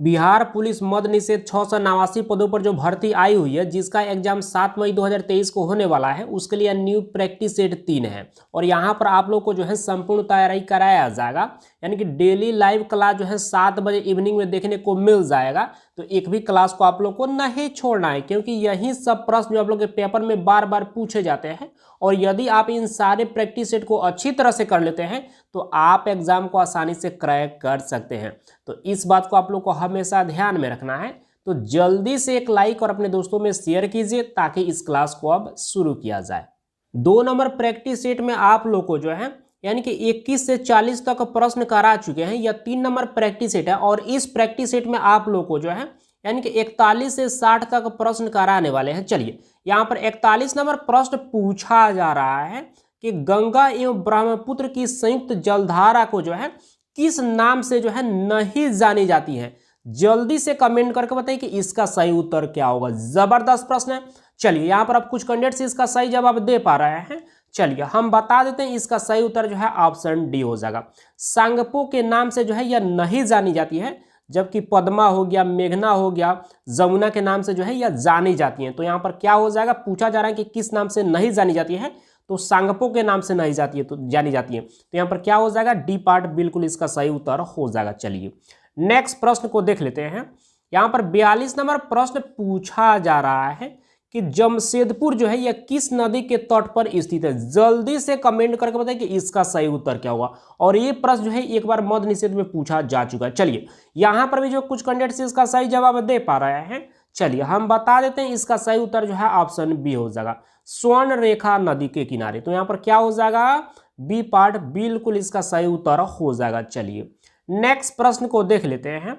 Bihar police मद निषेध 689 पदों पर जो भर्ती आई हुई है, जिसका एग्जाम 7 मई 2023 को होने वाला है, उसके लिए न्यू प्रैक्टिस सेट 3 है। और यहाँ पर आप लोग को जो है संपूर्ण तैयारी कराया जाएगा, यानी कि डेली लाइव क्लास जो है 7 बजे इवनिंग में देखने को मिल जाएगा। तो एक भी क्लास को आप लोग को नहीं छोड़ना है, क्योंकि यही सब प्रश्न जो आप लोग के पेपर में बार बार पूछे जाते हैं। और यदि आप इन सारे प्रैक्टिस सेट को अच्छी तरह से कर लेते हैं तो आप एग्जाम को आसानी से क्रैक कर सकते हैं। तो इस बात को आप लोग को हमेशा ध्यान में रखना है। तो जल्दी से एक लाइक और अपने दोस्तों में शेयर कीजिए ताकि इस क्लास को अब शुरू किया जाए। 2 नंबर प्रैक्टिस सेट में आप लोग को जो है यानी कि 21 से 40 तक प्रश्न करा चुके हैं। यह 3 नंबर प्रैक्टिस सेट है और इस प्रैक्टिस सेट में आप लोग को जो है यानी कि 41 से 60 तक प्रश्न कराने वाले हैं। चलिए, यहाँ पर 41 नंबर प्रश्न पूछा जा रहा है कि गंगा एवं ब्रह्मपुत्र की संयुक्त जलधारा को जो है किस नाम से जो है नहीं जानी जाती है। जल्दी से कमेंट करके बताइए कि इसका सही उत्तर क्या होगा। जबरदस्त प्रश्न है। चलिए, यहाँ पर अब कुछ कैंडिडेट्स इसका सही जवाब दे पा रहे हैं। चलिए हम बता देते हैं, इसका सही उत्तर जो है ऑप्शन डी हो जाएगा। सांगपो के नाम से जो है यह नहीं जानी जाती है, जबकि पद्मा हो गया, मेघना हो गया, जमुना के नाम से जो है यह जानी जाती हैं। तो यहाँ पर क्या हो जाएगा, पूछा जा रहा है कि किस नाम से नहीं जानी जाती है, तो सांगपो के नाम से नहीं जाती है तो जानी जाती है। तो यहाँ पर क्या हो जाएगा, डी पार्ट बिल्कुल इसका सही उत्तर हो जाएगा। चलिए नेक्स्ट प्रश्न को देख लेते हैं। यहाँ पर 42 नंबर प्रश्न पूछा जा रहा है कि जमशेदपुर जो है यह किस नदी के तट पर स्थित है। जल्दी से कमेंट करके बताइए कि इसका सही उत्तर क्या होगा। और ये प्रश्न जो है एक बार मद निषेध में पूछा जा चुका है। चलिए, यहाँ पर भी जो कुछ कैंडिडेट्स इसका सही जवाब दे पा रहे हैं, चलिए हम बता देते हैं, इसका सही उत्तर जो है ऑप्शन बी हो जाएगा, स्वर्ण रेखा नदी के किनारे। तो यहाँ पर क्या हो जाएगा, बी पार्ट बिल्कुल इसका सही उत्तर हो जाएगा। चलिए नेक्स्ट प्रश्न को देख लेते हैं।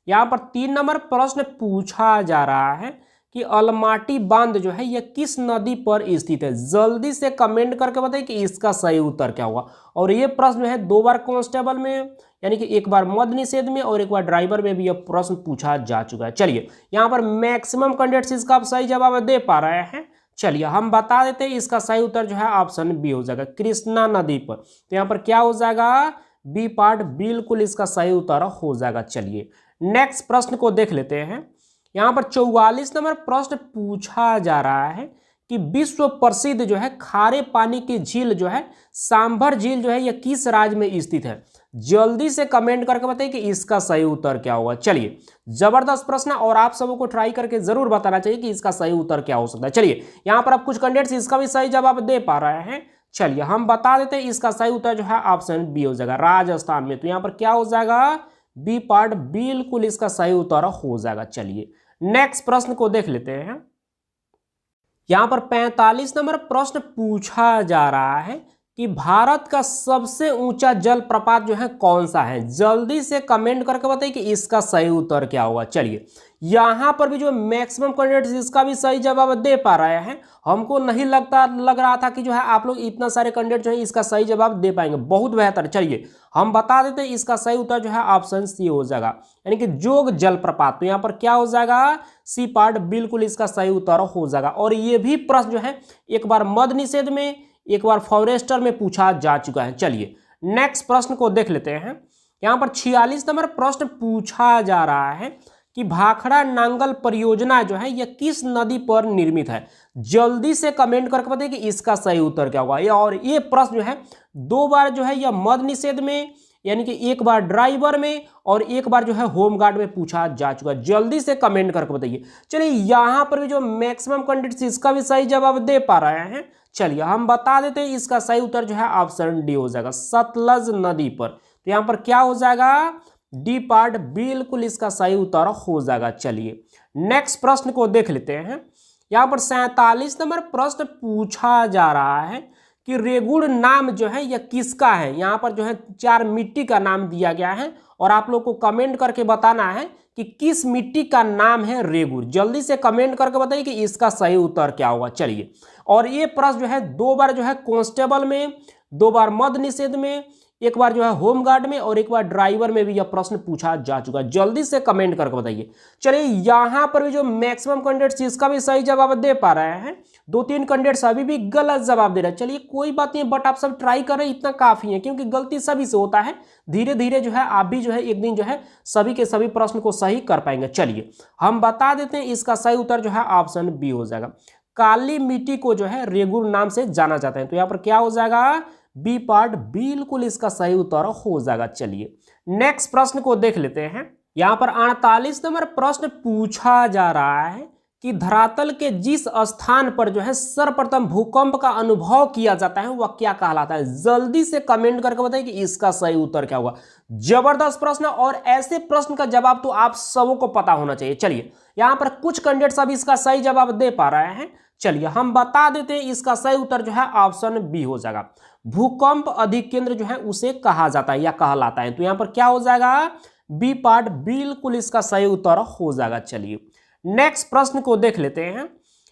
यहाँ पर 3 नंबर प्रश्न पूछा जा रहा है कि अलमाटी बांध जो है यह किस नदी पर स्थित है। जल्दी से कमेंट करके बताइए कि इसका सही उत्तर क्या होगा। और ये प्रश्न जो है 2 बार कांस्टेबल में, यानी कि एक बार मद निषेध में और एक बार ड्राइवर में भी यह प्रश्न पूछा जा चुका है। चलिए, यहाँ पर मैक्सिमम कैंडिडेट्स इसका सही जवाब दे पा रहे हैं। चलिए हम बता देते हैं, इसका सही उत्तर जो है ऑप्शन बी हो जाएगा, कृष्णा नदी पर। तो यहाँ पर क्या हो जाएगा, बी पार्ट बिल्कुल इसका सही उत्तर हो जाएगा। चलिए नेक्स्ट प्रश्न को देख लेते हैं। यहाँ पर 44 नंबर प्रश्न पूछा जा रहा है कि विश्व प्रसिद्ध जो है खारे पानी की झील जो है सांभर झील जो है यह किस राज्य में स्थित है। जल्दी से कमेंट करके बताइए कि इसका सही उत्तर क्या होगा। चलिए जबरदस्त प्रश्न, और आप सबों को ट्राई करके जरूर बताना चाहिए कि इसका सही उत्तर क्या हो सकता है। चलिए यहाँ पर आप कुछ कैंडिडेट्स इसका भी सही जवाब दे पा रहे हैं। चलिए हम बता देते हैं, इसका सही उत्तर जो है ऑप्शन बी हो जाएगा, राजस्थान में। तो यहाँ पर क्या हो जाएगा, बी पार्ट बिल्कुल इसका सही उत्तर हो जाएगा। चलिए नेक्स्ट प्रश्न को देख लेते हैं। यहां पर 45 नंबर प्रश्न पूछा जा रहा है कि भारत का सबसे ऊंचा जलप्रपात जो है कौन सा है। जल्दी से कमेंट करके बताइए कि इसका सही उत्तर क्या होगा। चलिए यहां पर भी जो मैक्सिमम कैंडिडेट्स इसका भी सही जवाब दे पा रहे हैं। हमको नहीं लग रहा था कि जो है आप लोग इतना सारे कैंडिडेट जो है इसका सही जवाब दे पाएंगे। बहुत बेहतर। चलिए हम बता देते हैं, इसका सही उत्तर जो है ऑप्शन सी हो जाएगा, यानी कि जोग जलप्रपात। तो यहाँ पर क्या हो जाएगा, सी पार्ट बिल्कुल इसका सही उत्तर हो जाएगा। और ये भी प्रश्न जो है एक बार मद निषेध में, एक बार फॉरेस्टर में पूछा जा चुका है। चलिए नेक्स्ट प्रश्न को देख लेते हैं। यहाँ पर 46 नंबर प्रश्न पूछा जा रहा है कि भाखड़ा नांगल परियोजना जो है यह किस नदी पर निर्मित है। जल्दी से कमेंट करके बताइए कि इसका सही उत्तर क्या होगा। और ये प्रश्न जो है 2 बार जो है यह मद निषेध में, यानी कि एक बार ड्राइवर में और एक बार जो है होमगार्ड में पूछा जा चुका है। जल्दी से कमेंट करके बताइए। चलिए यहाँ पर भी जो मैक्सिमम कैंडिडेट्स इसका भी सही जवाब दे पा रहे हैं। चलिए हम बता देते हैं, इसका सही उत्तर जो है ऑप्शन डी हो जाएगा, सतलज नदी पर। तो यहाँ पर क्या हो जाएगा, डी पार्ट बिल्कुल इसका सही उत्तर हो जाएगा। चलिए नेक्स्ट प्रश्न को देख लेते हैं। यहाँ पर 47 नंबर प्रश्न पूछा जा रहा है कि रेगुड़ नाम जो है यह किसका है। यहाँ पर जो है 4 मिट्टी का नाम दिया गया है और आप लोग को कमेंट करके बताना है कि किस मिट्टी का नाम है रेगुड़। जल्दी से कमेंट करके बताइए कि इसका सही उत्तर क्या होगा। चलिए, और ये प्रश्न जो है 2 बार जो है कांस्टेबल में, 2 बार मद निषेध में, एक बार जो है होमगार्ड में और एक बार ड्राइवर में भी यह प्रश्न पूछा जा चुका है। जल्दी से कमेंट करके बताइए। चलिए यहां पर भी जो मैक्सिमम कैंडिडेट्स इसका भी सही जवाब दे पा रहे हैं, 2-3 कैंडिडेट्स अभी भी गलत जवाब दे रहे हैं। चलिए कोई बात नहीं, बट आप सब ट्राई करें, इतना काफी है, क्योंकि गलती सभी से होता है। धीरे धीरे जो है आप भी जो है एक दिन जो है सभी के सभी प्रश्न को सही कर पाएंगे। चलिए हम बता देते हैं, इसका सही उत्तर जो है ऑप्शन बी हो जाएगा। काली मिट्टी को जो है रेगुर नाम से जाना जाता है, तो यहाँ पर क्या हो जाएगा, बी पार्ट बिल्कुल इसका सही उत्तर हो जाएगा। चलिए नेक्स्ट प्रश्न को देख लेते हैं। यहाँ पर 48 नंबर प्रश्न पूछा जा रहा है कि धरातल के जिस स्थान पर जो है सर्वप्रथम भूकंप का अनुभव किया जाता है वह क्या कहलाता है। जल्दी से कमेंट करके बताइए कि इसका सही उत्तर क्या होगा। जबरदस्त प्रश्न, और ऐसे प्रश्न का जवाब तो आप सबों को पता होना चाहिए। चलिए यहाँ पर कुछ कैंडिडेट्स अब इसका सही जवाब दे पा रहे हैं। चलिए हम बता देते हैं, इसका सही उत्तर जो है ऑप्शन बी हो जाएगा। भूकंप अधिकेंद्र जो है उसे कहा जाता है या कहलाता है, तो यहाँ पर क्या हो जाएगा, बी पार्ट बिल्कुल इसका सही उत्तर हो जाएगा। चलिए नेक्स्ट प्रश्न को देख लेते हैं।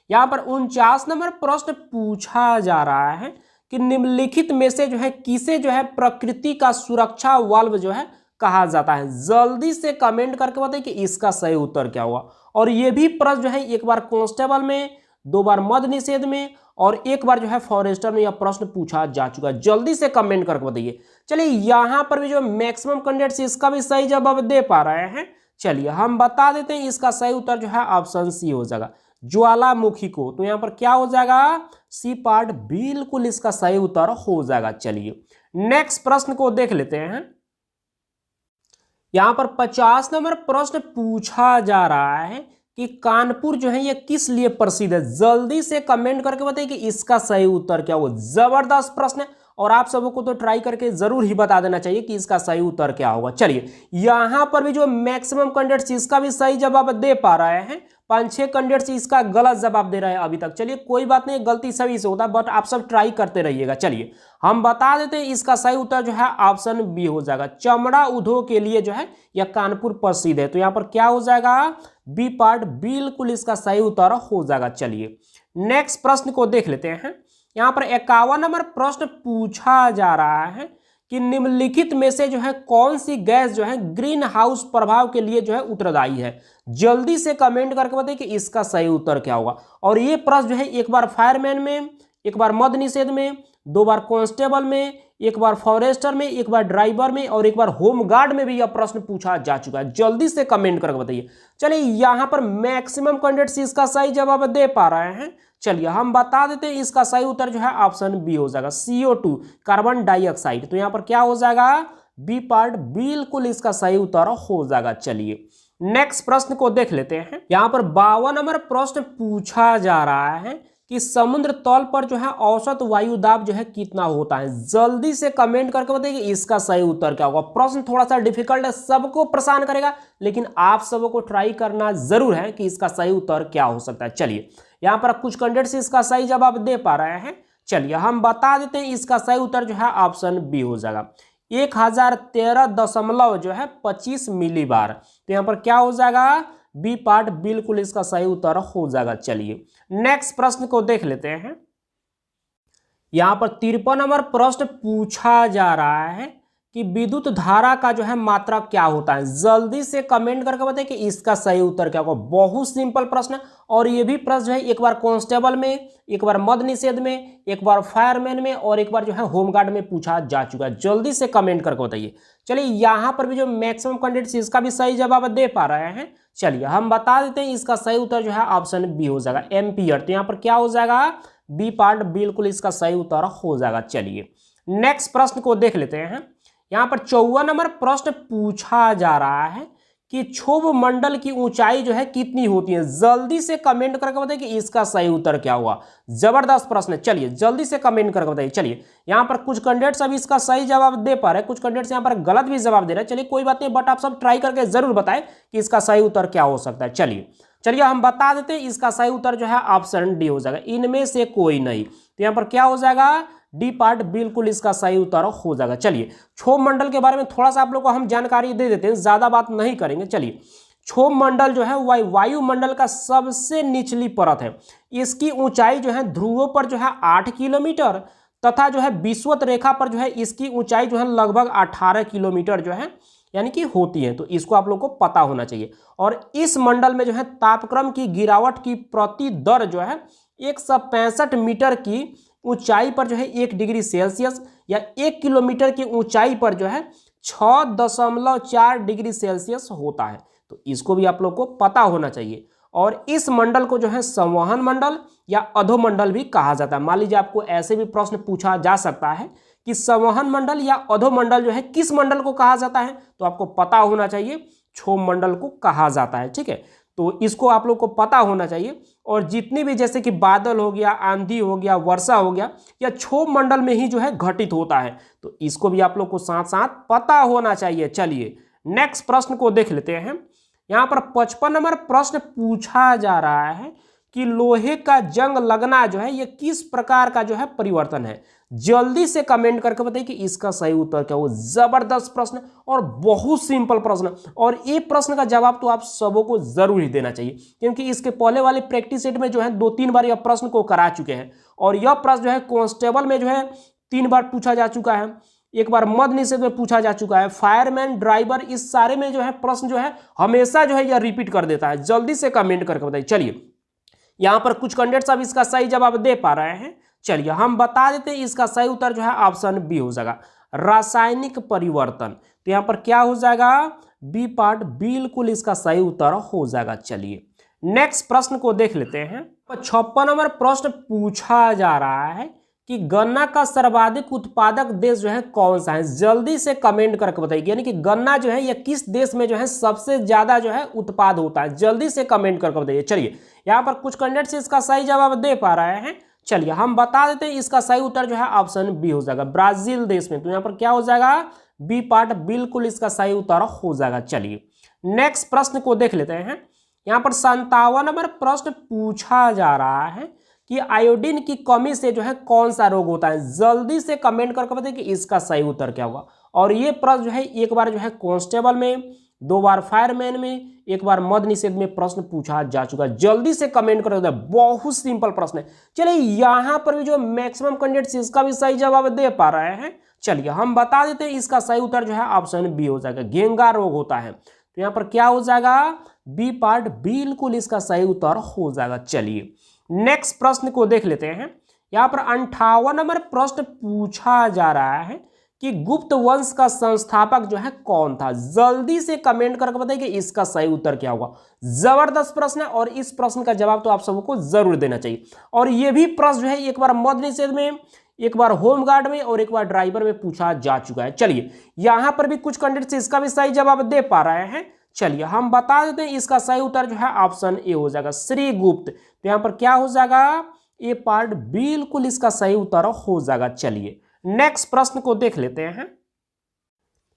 यहाँ पर 49 नंबर प्रश्न पूछा जा रहा है कि निम्नलिखित में से जो है किसे जो है प्रकृति का सुरक्षा वाल्व जो है कहा जाता है। जल्दी से कमेंट करके बताइए कि इसका सही उत्तर क्या हुआ। और ये भी प्रश्न जो है एक बार कांस्टेबल में, 2 बार मद निषेध में और एक बार जो है फॉरेस्टर में यह प्रश्न पूछा जा चुका है। जल्दी से कमेंट करके बताइए। चलिए यहाँ पर भी जो मैक्सिमम कैंडिडेट्स इसका भी सही जवाब दे पा रहे हैं। चलिए हम बता देते हैं, इसका सही उत्तर जो है ऑप्शन सी हो जाएगा, ज्वालामुखी को। तो यहाँ पर क्या हो जाएगा, सी पार्ट बिल्कुल इसका सही उत्तर हो जाएगा। चलिए नेक्स्ट प्रश्न को देख लेते हैं। यहाँ पर 50 नंबर प्रश्न पूछा जा रहा है कि कानपुर जो है ये किस लिए प्रसिद्ध है। जल्दी से कमेंट करके बताइए कि इसका सही उत्तर क्या हो। जबरदस्त प्रश्न है, और आप सबों को तो ट्राई करके जरूर ही बता देना चाहिए कि इसका सही उत्तर क्या होगा। चलिए यहां पर भी जो मैक्सिमम कैंडिडेट्स इसका भी सही जवाब दे पा रहे हैं, 5-6 कैंडिडेट्स इसका गलत जवाब दे रहे हैं अभी तक। चलिए कोई बात नहीं, गलती सभी से होता है, बट आप सब ट्राई करते रहिएगा। चलिए हम बता देते हैं, इसका सही उत्तर जो है ऑप्शन बी हो जाएगा। चमड़ा उद्योग के लिए जो है यह कानपुर प्रसिद्ध है, तो यहाँ पर क्या हो जाएगा, बी पार्ट बिल्कुल इसका सही उत्तर हो जाएगा। चलिए नेक्स्ट प्रश्न को देख लेते हैं। यहाँ पर 51 नंबर प्रश्न पूछा जा रहा है कि निम्नलिखित में से जो है कौन सी गैस जो है ग्रीन हाउस प्रभाव के लिए जो है उत्तरदायी है। जल्दी से कमेंट करके बताइए कि इसका सही उत्तर क्या होगा। और ये प्रश्न जो है एक बार फायरमैन में, एक बार मद निषेध में, 2 बार कांस्टेबल में, एक बार फॉरेस्टर में, एक बार ड्राइवर में और एक बार होमगार्ड में भी यह प्रश्न पूछा जा चुका है। जल्दी से कमेंट करके बताइए। चलिए यहाँ पर मैक्सिमम कैंडिडेट्स इसका सही जवाब दे पा रहे हैं। चलिए हम बता देते हैं, इसका सही उत्तर जो है ऑप्शन बी हो जाएगा, CO2 कार्बन डाइऑक्साइड। तो यहाँ पर क्या हो जाएगा, बी पार्ट बिल्कुल इसका सही उत्तर हो जाएगा। चलिए नेक्स्ट प्रश्न को देख लेते हैं। यहाँ पर 52 नंबर प्रश्न पूछा जा रहा है कि समुद्र तल पर जो है औसत वायु दाब जो है कितना होता है। जल्दी से कमेंट करके बताइए कि इसका सही उत्तर क्या होगा। प्रश्न थोड़ा सा डिफिकल्ट है, सबको परेशान करेगा, लेकिन आप सबको को ट्राई करना जरूर है कि इसका सही उत्तर क्या हो सकता है। चलिए यहाँ पर कुछ कैंडिडेट्स इसका सही जवाब दे पा रहे हैं। चलिए हम बता देते हैं, इसका सही उत्तर जो है ऑप्शन बी हो जाएगा, 1013.25 मिलीबार। तो यहाँ पर क्या हो जाएगा, बी पार्ट बिल्कुल इसका सही उत्तर हो जाएगा। चलिए नेक्स्ट प्रश्न को देख लेते हैं। यहां पर 53 नंबर प्रश्न पूछा जा रहा है कि विद्युत धारा का जो है मात्रा क्या होता है। जल्दी से कमेंट करके बताइए कि इसका सही उत्तर क्या होगा। बहुत सिंपल प्रश्न है, और ये भी प्रश्न जो है एक बार कांस्टेबल में, एक बार मद निषेध में, एक बार फायरमैन में और एक बार जो है होमगार्ड में पूछा जा चुका है। जल्दी से कमेंट करके बताइए। चलिए यहाँ पर भी जो मैक्सिमम कैंडिडेट्स इसका भी सही जवाब दे पा रहे हैं। चलिए हम बता देते हैं, इसका सही उत्तर जो है ऑप्शन बी हो जाएगा, एम्पियर। तो यहाँ पर क्या हो जाएगा, बी पार्ट बिल्कुल इसका सही उत्तर हो जाएगा। चलिए नेक्स्ट प्रश्न को देख लेते हैं। यहाँ पर 54 नंबर प्रश्न पूछा जा रहा है कि क्षोभ मंडल की ऊंचाई जो है कितनी होती है। जल्दी से कमेंट करके बताइए कि इसका सही उत्तर क्या हुआ। जबरदस्त प्रश्न है, चलिए जल्दी से कमेंट करके बताइए। चलिए यहाँ पर कुछ कैंडिडेट्स अभी इसका सही जवाब दे पा रहे हैं, कुछ कैंडिडेट्स यहाँ पर गलत भी जवाब दे रहे हैं। चलिए कोई बात नहीं, बट आप सब ट्राई करके जरूर बताएं कि इसका सही उत्तर क्या हो सकता है। चलिए हम बता देते हैं, इसका सही उत्तर जो है ऑप्शन डी हो जाएगा, इनमें से कोई नहीं। तो यहाँ पर क्या हो जाएगा, डी पार्ट बिल्कुल इसका सही उत्तर हो जाएगा। चलिए क्षोभ मंडल के बारे में थोड़ा सा आप लोग को हम जानकारी दे देते हैं, ज्यादा बात नहीं करेंगे। चलिए क्षोभ मंडल जो है वायुमंडल का सबसे निचली परत है। इसकी ऊंचाई जो है ध्रुवों पर जो है 8 किलोमीटर, तथा जो है विषुवत रेखा पर जो है इसकी ऊंचाई जो है लगभग 18 किलोमीटर जो है यानी कि होती है। तो इसको आप लोग को पता होना चाहिए। और इस मंडल में जो है तापक्रम की गिरावट की प्रति दर जो है 165 मीटर की ऊंचाई पर जो है 1 डिग्री सेल्सियस या 1 किलोमीटर की ऊंचाई पर जो है 6.4 डिग्री सेल्सियस होता है। तो इसको भी आप लोग को पता होना चाहिए। और इस मंडल को जो है संवहन मंडल या अधोमंडल भी कहा जाता है। मान लीजिए आपको ऐसे भी प्रश्न पूछा जा सकता है कि संवहन मंडल या अधोमंडल जो है किस मंडल को कहा जाता है, तो आपको पता होना चाहिए क्षोभ मंडल को कहा जाता है। ठीक है, तो इसको आप लोग को पता होना चाहिए। और जितनी भी जैसे कि बादल हो गया, आंधी हो गया, वर्षा हो गया, या क्षोभ मंडल में ही जो है घटित होता है। तो इसको भी आप लोग को साथ साथ पता होना चाहिए। चलिए नेक्स्ट प्रश्न को देख लेते हैं। यहाँ पर 55 नंबर प्रश्न पूछा जा रहा है कि लोहे का जंग लगना जो है ये किस प्रकार का जो है परिवर्तन है। जल्दी से कमेंट करके बताइए कि इसका सही उत्तर क्या हो। जबरदस्त प्रश्न और बहुत सिंपल प्रश्न, और ये प्रश्न का जवाब तो आप सबों को जरूर ही देना चाहिए, क्योंकि इसके पहले वाले प्रैक्टिस सेट में जो है 2-3 बार यह प्रश्न को करा चुके हैं। और यह प्रश्न जो है कांस्टेबल में जो है 3 बार पूछा जा चुका है, एक बार मद निषेध में पूछा जा चुका है, फायरमैन, ड्राइवर, इस सारे में जो है प्रश्न जो है हमेशा जो है यह रिपीट कर देता है। जल्दी से कमेंट करके बताइए। चलिए यहां पर कुछ कैंडिडेट्स अब इसका सही जवाब दे पा रहे हैं। चलिए हम बता देते हैं, इसका सही उत्तर जो है ऑप्शन बी हो जाएगा, रासायनिक परिवर्तन। तो यहां पर क्या हो जाएगा, बी पार्ट बिल्कुल इसका सही उत्तर हो जाएगा। चलिए नेक्स्ट प्रश्न को देख लेते हैं। 56 नंबर प्रश्न पूछा जा रहा है कि गन्ना का सर्वाधिक उत्पादक देश जो है कौन सा है। जल्दी से कमेंट करके बताइए, यानी कि गन्ना जो है यह किस देश में जो है सबसे ज्यादा जो है उत्पाद होता है। जल्दी से कमेंट करके बताइए। चलिए यहाँ पर कुछ कैंडिडेट्स इसका सही जवाब दे पा रहे हैं। चलिए हम बता देते हैं, इसका सही उत्तर जो है ऑप्शन बी हो जाएगा, ब्राजील देश में। तो यहाँ पर क्या हो जाएगा, बी पार्ट बिल्कुल इसका सही उत्तर हो जाएगा। चलिए नेक्स्ट प्रश्न को देख लेते हैं। यहाँ पर 57 नंबर प्रश्न पूछा जा रहा है कि आयोडीन की कमी से जो है कौन सा रोग होता है। जल्दी से कमेंट करके बताइए कि इसका सही उत्तर क्या होगा। और ये प्रश्न जो है एक बार जो है कांस्टेबल में, 2 बार फायरमैन में, 1 बार मद निषेध में प्रश्न पूछा जा चुका है। जल्दी से कमेंट करके बताइए, बहुत सिंपल प्रश्न है। चलिए यहाँ पर भी जो मैक्सिमम कैंडिडेट्स इसका भी सही जवाब दे पा रहे हैं। चलिए हम बता देते हैं, इसका सही उत्तर जो है ऑप्शन बी हो जाएगा, घेंगा रोग होता है। तो यहाँ पर क्या हो जाएगा, बी पार्ट बिल्कुल इसका सही उत्तर हो जाएगा। चलिए नेक्स्ट प्रश्न को देख लेते हैं। यहाँ पर 58 नंबर प्रश्न पूछा जा रहा है कि गुप्त वंश का संस्थापक जो है कौन था। जल्दी से कमेंट करके बताइए कि इसका सही उत्तर क्या होगा। जबरदस्त प्रश्न है और इस प्रश्न का जवाब तो आप सबको जरूर देना चाहिए। और ये भी प्रश्न जो है एक बार मद निषेध में, एक बार होमगार्ड में और एक बार ड्राइवर में पूछा जा चुका है। चलिए यहां पर भी कुछ कैंडिडेट्स इसका भी सही जवाब दे पा रहे हैं। चलिए हम बता देते हैं, इसका सही उत्तर जो है ऑप्शन ए हो जाएगा, श्रीगुप्त। तो यहां पर क्या हो जाएगा, ए पार्ट बिल्कुल इसका सही उत्तर हो जाएगा। चलिए नेक्स्ट प्रश्न को देख लेते हैं।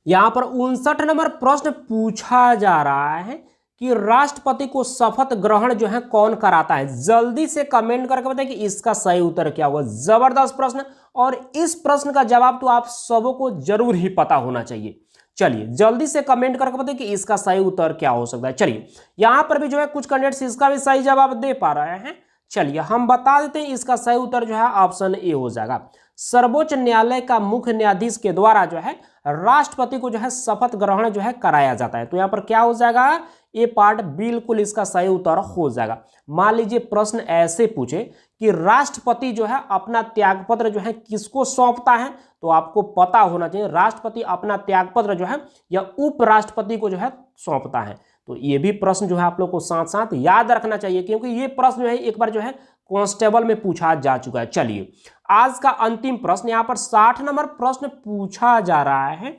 यहां पर 59 नंबर प्रश्न पूछा जा रहा है कि राष्ट्रपति को शपथ ग्रहण जो है कौन कराता है। जल्दी से कमेंट करके बताइए कि इसका सही उत्तर क्या होगा। जबरदस्त प्रश्न, और इस प्रश्न का जवाब तो आप सबों को जरूर ही पता होना चाहिए। चलिए जल्दी से कमेंट करके बताइए कि इसका सही उत्तर क्या हो सकता है। चलिए यहां पर भी जो है कुछ कैंडिडेट्स इसका भी सही जवाब दे पा रहे हैं। चलिए हम बता देते हैं, इसका सही उत्तर जो है ऑप्शन ए हो जाएगा, सर्वोच्च न्यायालय का मुख्य न्यायाधीश के द्वारा जो है राष्ट्रपति को जो है शपथ ग्रहण जो है कराया जाता है। तो यहाँ पर क्या हो जाएगा, ए पार्ट बिल्कुल इसका सही उत्तर हो जाएगा। मान लीजिए प्रश्न ऐसे पूछे कि राष्ट्रपति जो है अपना त्यागपत्र जो है किसको सौंपता है, तो आपको पता होना चाहिए राष्ट्रपति अपना त्यागपत्र जो है या उपराष्ट्रपति को जो है सौंपता है। तो ये भी प्रश्न जो है आप लोग को साथ साथ याद रखना चाहिए, क्योंकि ये प्रश्न जो है एक बार जो है कांस्टेबल में पूछा जा चुका है। चलिए आज का अंतिम प्रश्न, यहाँ पर 60 नंबर प्रश्न पूछा जा रहा है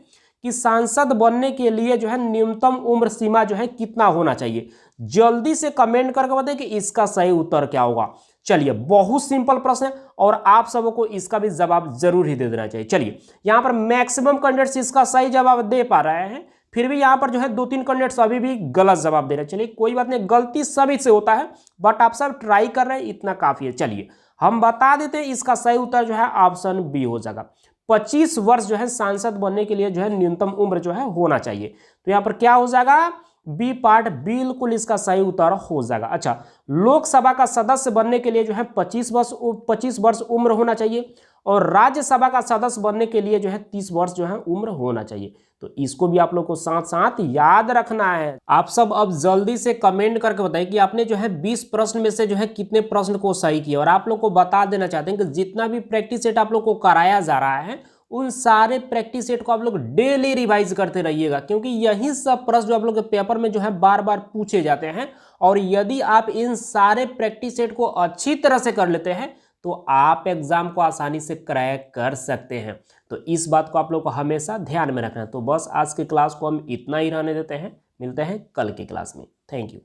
कि सांसद बनने के लिए जो है न्यूनतम उम्र सीमा जो है कितना होना चाहिए। जल्दी से कमेंट करके बताइए कि इसका सही उत्तर क्या होगा। चलिए बहुत सिंपल प्रश्न है और आप सबों को इसका भी जवाब जरूर ही दे देना चाहिए। चलिए यहाँ पर मैक्सिमम कैंडिडेट्स इसका सही जवाब दे पा रहे हैं, फिर भी यहाँ पर जो है 2-3 कैंडिडेट्स अभी भी गलत जवाब दे रहे हैं। चलिए कोई बात नहीं, गलती सभी से होता है, बट आप सब ट्राई कर रहे हैं, इतना काफी है। चलिए हम बता देते हैं, इसका सही उत्तर जो है ऑप्शन बी हो जाएगा, 25 वर्ष जो है सांसद बनने के लिए जो है न्यूनतम उम्र जो है होना चाहिए। तो यहाँ पर क्या हो जाएगा, बी पार्ट बिल्कुल इसका सही उत्तर हो जाएगा। अच्छा, लोकसभा का सदस्य बनने के लिए जो है 25 वर्ष उम्र होना चाहिए, और राज्यसभा का सदस्य बनने के लिए जो है 30 वर्ष जो है उम्र होना चाहिए। तो इसको भी आप लोग को साथ साथ याद रखना है। आप सब अब जल्दी से कमेंट करके बताइए कि आपने जो है 20 प्रश्न में से जो है कितने प्रश्न को सही किया। और आप लोग को बता देना चाहते हैं कि जितना भी प्रैक्टिस सेट आप लोग को कराया जा रहा है उन सारे प्रैक्टिस सेट को आप लोग डेली रिवाइज करते रहिएगा, क्योंकि यही सब प्रश्न जो आप लोग के पेपर में जो है बार बार पूछे जाते हैं। और यदि आप इन सारे प्रैक्टिस सेट को अच्छी तरह से कर लेते हैं तो आप एग्जाम को आसानी से क्रैक कर सकते हैं। तो इस बात को आप लोग को हमेशा ध्यान में रखना है। तो बस आज की क्लास को हम इतना ही रहने देते हैं, मिलते हैं कल की क्लास में। Thank you.